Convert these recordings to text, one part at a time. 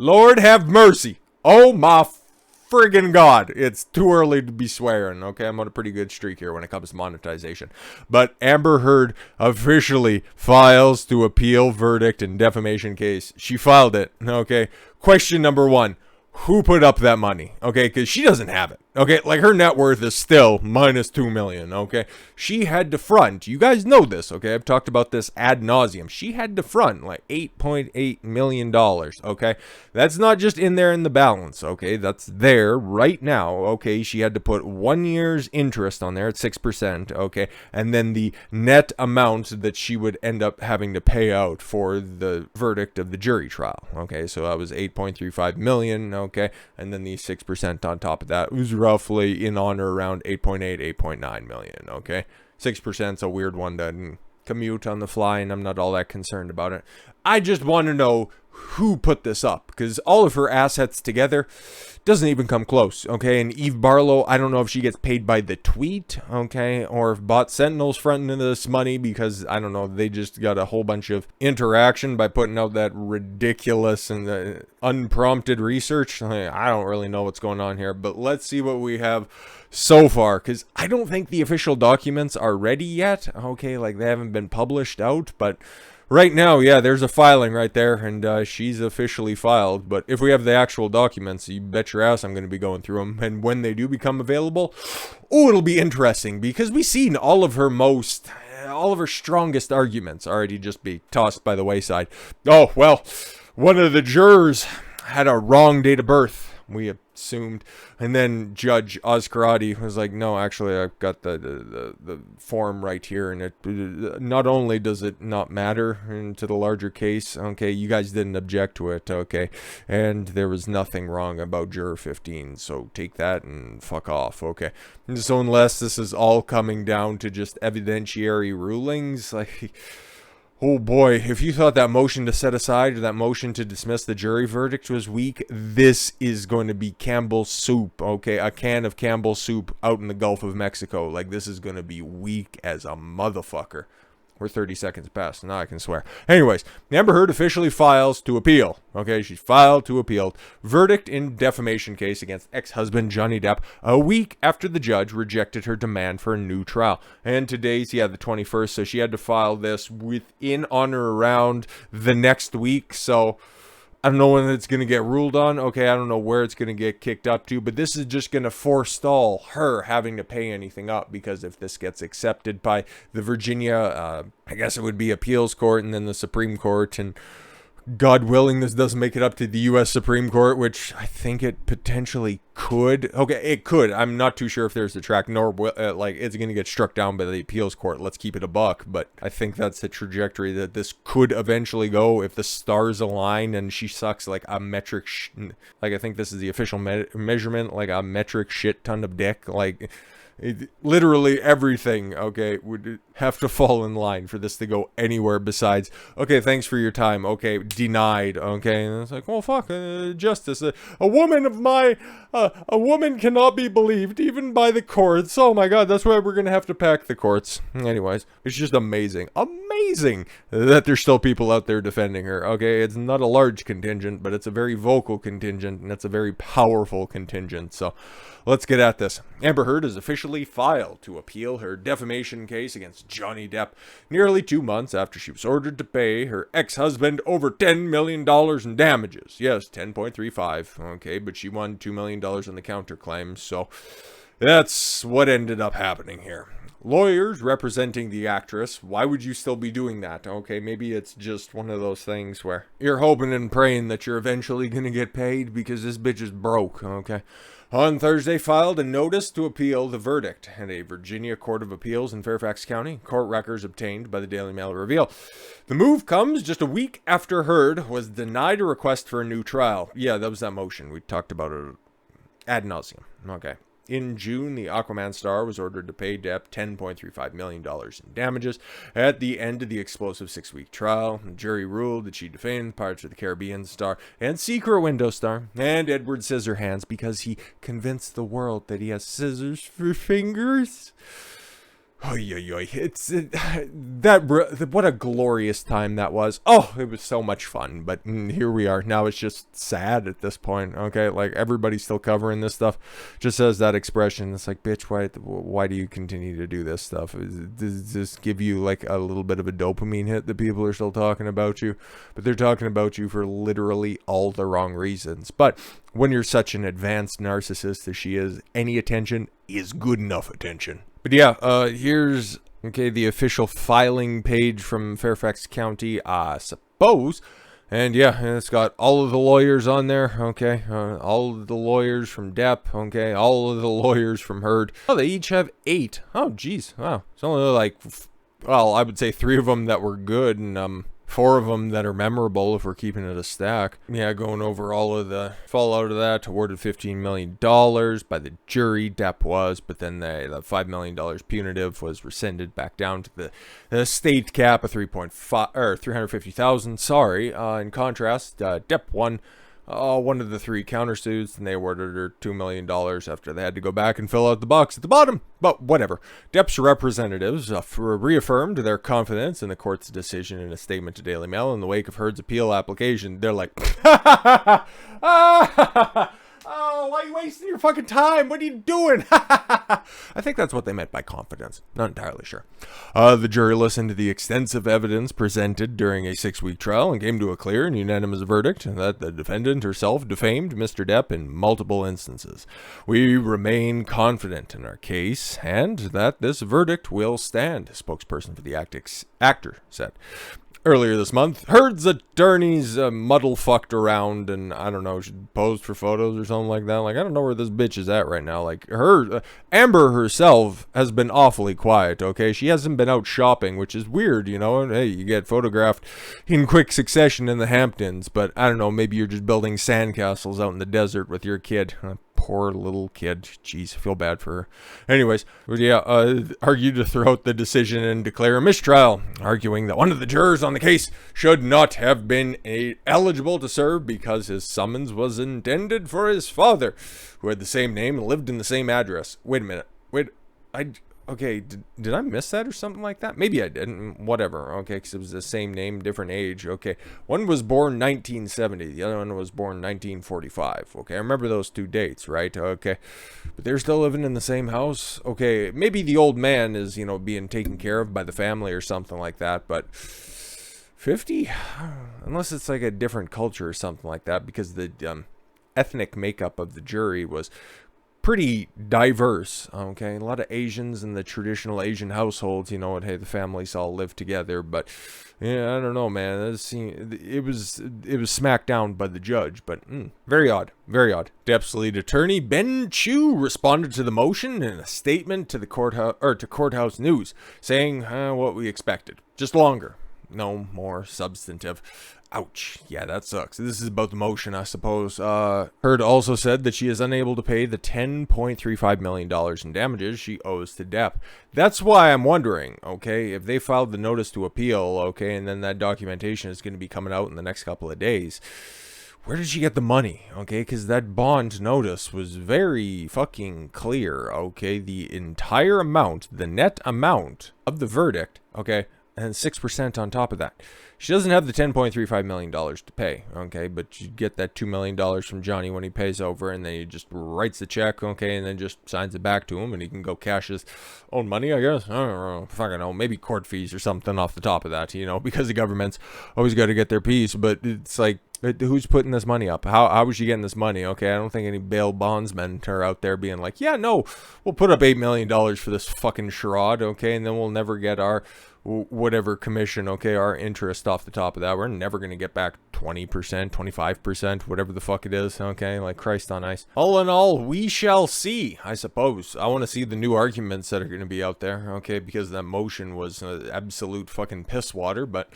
Lord have mercy. Oh my friggin' God. It's too early to be swearing, okay? I'm on a pretty good streak here when it comes to monetization. But Amber Heard officially files to appeal verdict in defamation case. She filed it, okay? Question number one. Who put up that money? Okay, because she doesn't have it. Okay, like her net worth is still minus 2 million. Okay, she had to front. You guys know this. Okay, I've talked about this ad nauseum. She had to front like $8.8 million. Okay, that's not just in there in the balance. Okay, that's there right now. Okay, she had to put 1 year's interest on there at 6%. Okay, and then the net amount that she would end up having to pay out for the verdict of the jury trial. Okay, so that was 8.35 million. Okay, and then the 6% on top of that was roughly in on or around 8.8, 8.9 million. Okay, 6% is a weird one to commute on the fly, and I'm not all that concerned about it. I just want to know who put this up, because all of her assets together doesn't even come close. Okay, and Eve Barlow, I don't know if she gets paid by the tweet, okay, or if Bot Sentinel's fronting this money, because I don't know, they just got a whole bunch of interaction by putting out that ridiculous and unprompted research. I don't really know what's going on here, but let's see what we have so far, because I don't think the official documents are ready yet. Okay, like they haven't been published out, but right now, yeah, there's a filing right there, and she's officially filed. But if we have the actual documents, you bet your ass I'm going to be going through them. And when they do become available, oh, it'll be interesting, because we've seen all of her strongest arguments already just be tossed by the wayside. Oh, well, one of the jurors had a wrong date of birth, we assumed, and then Judge Ozkarati was like, no, actually, I've got the form right here, and it not only does it not matter into the larger case, okay, you guys didn't object to it, okay, and there was nothing wrong about juror 15, so take that and fuck off, okay. And so unless this is all coming down to just evidentiary rulings, like, oh boy, if you thought that motion to set aside or that motion to dismiss the jury verdict was weak, this is going to be Campbell's soup, okay? A can of Campbell's soup out in the Gulf of Mexico. Like, this is going to be weak as a motherfucker. We're 30 seconds past. Now I can swear. Anyways, Amber Heard officially files to appeal. Okay, she filed to appeal. Verdict in defamation case against ex-husband Johnny Depp a week after the judge rejected her demand for a new trial. And today's, the 21st, so she had to file this within on or around the next week. So I don't know when it's going to get ruled on. Okay, I don't know where it's going to get kicked up to, but this is just going to forestall her having to pay anything up, because if this gets accepted by the Virginia, I guess it would be appeals court and then the Supreme Court, and God willing, this doesn't make it up to the U.S. Supreme Court, which I think it potentially could. Okay, it could. I'm not too sure if there's a track, nor like it's going to get struck down by the appeals court. Let's keep it a buck. But I think that's the trajectory that this could eventually go if the stars align and she sucks like a metric, like I think this is the official measurement, like a metric shit ton of dick, like. Literally everything, okay, would have to fall in line for this to go anywhere besides, okay, thanks for your time, okay, denied, okay, and it's like, well, fuck, justice, a woman cannot be believed, even by the courts, oh my god, that's why we're gonna have to pack the courts. Anyways, it's just amazing that there's still people out there defending her, okay, it's not a large contingent, but it's a very vocal contingent, and it's a very powerful contingent, so let's get at this. Amber Heard has officially filed to appeal her defamation case against Johnny Depp nearly 2 months after she was ordered to pay her ex-husband over $10 million in damages. Yes, 10.35, okay, but she won $2 million on the counterclaim, so that's what ended up happening here. Lawyers representing the actress, why would you still be doing that? Okay, maybe it's just one of those things where you're hoping and praying that you're eventually going to get paid because this bitch is broke, okay? On Thursday, filed a notice to appeal the verdict at a Virginia Court of Appeals in Fairfax County. Court records obtained by the Daily Mail reveal. The move comes just a week after Heard was denied a request for a new trial. Yeah, that was that motion. We talked about it ad nauseum. Okay. In June, the Aquaman star was ordered to pay Depp $10.35 million in damages at the end of the explosive 6-week trial. The jury ruled that she defamed Pirates of the Caribbean star and Secret Window star and Edward Scissorhands because he convinced the world that he has scissors for fingers. Oy, oy, oy. What a glorious time that was. Oh, it was so much fun. But here we are. Now it's just sad at this point. Okay, like everybody's still covering this stuff. Just as that expression. It's like, bitch, why do you continue to do this stuff? Does this give you like a little bit of a dopamine hit that people are still talking about you? But they're talking about you for literally all the wrong reasons. But when you're such an advanced narcissist as she is, any attention is good enough attention. But yeah, here's, okay, the official filing page from Fairfax County, I suppose. And yeah, it's got all of the lawyers on there, okay, all of the lawyers from Depp, okay, all of the lawyers from Heard. Oh, they each have 8. Oh, geez, wow. It's only like, well, I would say 3 of them that were good, and 4 of them that are memorable if we're keeping it a stack. Yeah, going over all of the fallout of that, awarded $15 million by the jury, Depp was, but then the $5 million punitive was rescinded back down to the state cap of 350,000. Sorry. In contrast, Depp won one of the 3 countersuits, and they awarded her $2 million after they had to go back and fill out the box at the bottom. But whatever. Depp's representatives reaffirmed their confidence in the court's decision in a statement to Daily Mail in the wake of Heard's appeal application. They're like, oh, why are you wasting your fucking time? What are you doing? I think that's what they meant by confidence. Not entirely sure. The jury listened to the extensive evidence presented during a 6-week trial and came to a clear and unanimous verdict that the defendant herself defamed Mr. Depp in multiple instances. We remain confident in our case and that this verdict will stand, a spokesperson for the actor said. Earlier this month, Heard's attorneys muddle-fucked around and, I don't know, she posed for photos or something like that. Like, I don't know where this bitch is at right now. Like, Amber herself has been awfully quiet, okay? She hasn't been out shopping, which is weird, you know? And, hey, you get photographed in quick succession in the Hamptons, but, I don't know, maybe you're just building sandcastles out in the desert with your kid. Poor little kid. Jeez, I feel bad for her. Anyways, yeah, argued to throw out the decision and declare a mistrial, arguing that one of the jurors on the case should not have been eligible to serve because his summons was intended for his father, who had the same name and lived in the same address. Wait a minute. Okay, did I miss that or something like that? Maybe I didn't. Whatever. Okay, because it was the same name, different age. Okay, one was born 1970. The other one was born 1945. Okay, I remember those 2 dates, right? Okay, but they're still living in the same house. Okay, maybe the old man is, you know, being taken care of by the family or something like that, but 50? Unless it's like a different culture or something like that, because the ethnic makeup of the jury was pretty diverse, okay? A lot of Asians in the traditional Asian households, you know, and hey, the families all live together, but yeah, I don't know, man. It was smacked down by the judge, but very odd, very odd. Depp's lead attorney, Ben Chew, responded to the motion in a statement to the Courthouse News, saying what we expected, just longer, no more substantive. Ouch. Yeah, that sucks. This is about the motion, I suppose. Heard also said that she is unable to pay the $10.35 million in damages she owes to Depp. That's why I'm wondering, okay, if they filed the notice to appeal, okay, and then that documentation is going to be coming out in the next couple of days, where did she get the money, okay? Because that bond notice was very fucking clear, okay? The entire amount, the net amount of the verdict, okay, and 6% on top of that. She doesn't have the $10.35 million to pay, okay? But you get that $2 million from Johnny when he pays over, and then he just writes the check, okay? And then just signs it back to him, and he can go cash his own money, I guess. I don't know. Fucking know. Maybe court fees or something off the top of that, you know? Because the government's always got to get their piece, but it's like, who's putting this money up? How is she getting this money? Okay, I don't think any bail bondsmen are out there being like, yeah, no, we'll put up $8 million for this fucking charade, okay? And then we'll never get our whatever commission, okay, our interest off the top of that. We're never going to get back 20%, 25%, whatever the fuck it is, okay? Like, Christ on ice. All in all, we shall see, I suppose. I want to see the new arguments that are going to be out there, okay? Because that motion was absolute fucking piss water, but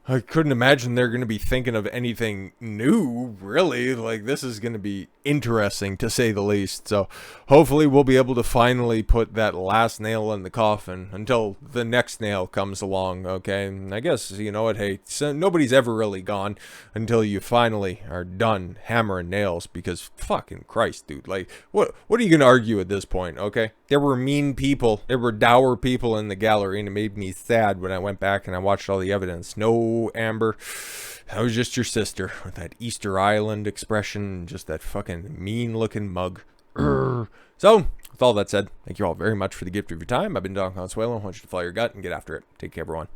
I couldn't imagine they're going to be thinking of anything new, really. Like, this is going to be interesting, to say the least. So, hopefully we'll be able to finally put that last nail in the coffin until the next nail comes along, okay? And I guess, you know what, hey, so nobody's ever really gone until you finally are done hammering nails, because fucking Christ, dude. Like, what are you going to argue at this point, okay? There were mean people. There were dour people in the gallery, and it made me sad when I went back and I watched all the evidence. No, Amber, that was just your sister with that Easter Island expression, just that fucking mean-looking mug. So, with all that said, thank you all very much for the gift of your time. I've been Don Consuelo. I want you to follow your gut and get after it. Take care, everyone.